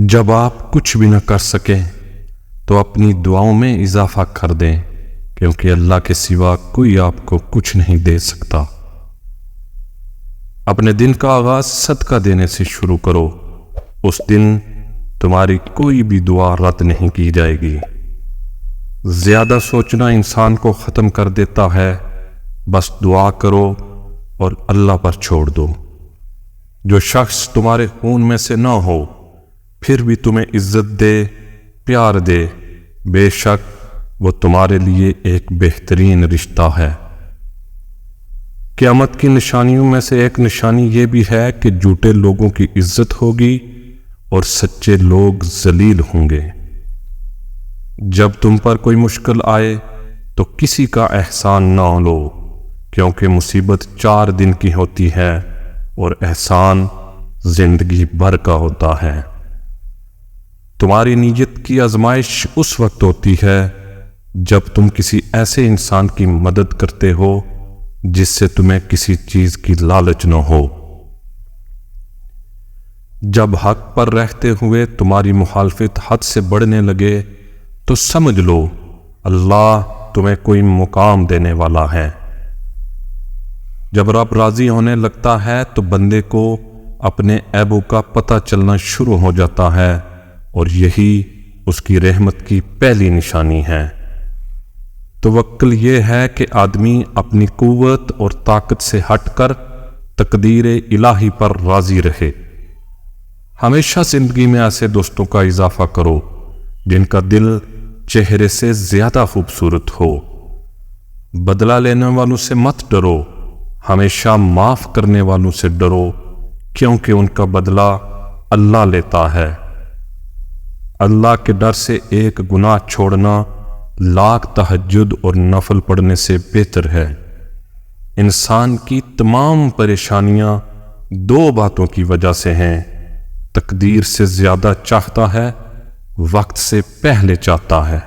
جب آپ کچھ بھی نہ کر سکیں تو اپنی دعاؤں میں اضافہ کر دیں، کیونکہ اللہ کے سوا کوئی آپ کو کچھ نہیں دے سکتا۔ اپنے دن کا آغاز صدقہ دینے سے شروع کرو، اس دن تمہاری کوئی بھی دعا رد نہیں کی جائے گی۔ زیادہ سوچنا انسان کو ختم کر دیتا ہے، بس دعا کرو اور اللہ پر چھوڑ دو۔ جو شخص تمہارے خون میں سے نہ ہو پھر بھی تمہیں عزت دے، پیار دے، بے شک وہ تمہارے لیے ایک بہترین رشتہ ہے۔ قیامت کی نشانیوں میں سے ایک نشانی یہ بھی ہے کہ جھوٹے لوگوں کی عزت ہوگی اور سچے لوگ ذلیل ہوں گے۔ جب تم پر کوئی مشکل آئے تو کسی کا احسان نہ لو، کیونکہ مصیبت 4 دن کی ہوتی ہے اور احسان زندگی بھر کا ہوتا ہے۔ تمہاری نیت کی آزمائش اس وقت ہوتی ہے جب تم کسی ایسے انسان کی مدد کرتے ہو جس سے تمہیں کسی چیز کی لالچ نہ ہو۔ جب حق پر رہتے ہوئے تمہاری مخالفت حد سے بڑھنے لگے تو سمجھ لو اللہ تمہیں کوئی مقام دینے والا ہے۔ جب رب راضی ہونے لگتا ہے تو بندے کو اپنے عیبوں کا پتہ چلنا شروع ہو جاتا ہے، اور یہی اس کی رحمت کی پہلی نشانی ہے۔ توکل یہ ہے کہ آدمی اپنی قوت اور طاقت سے ہٹ کر تقدیر الہی پر راضی رہے۔ ہمیشہ زندگی میں ایسے دوستوں کا اضافہ کرو جن کا دل چہرے سے زیادہ خوبصورت ہو۔ بدلہ لینے والوں سے مت ڈرو، ہمیشہ معاف کرنے والوں سے ڈرو، کیونکہ ان کا بدلہ اللہ لیتا ہے۔ اللہ کے ڈر سے ایک گناہ چھوڑنا لاکھ تہجد اور نفل پڑھنے سے بہتر ہے۔ انسان کی تمام پریشانیاں 2 باتوں کی وجہ سے ہیں: تقدیر سے زیادہ چاہتا ہے، وقت سے پہلے چاہتا ہے۔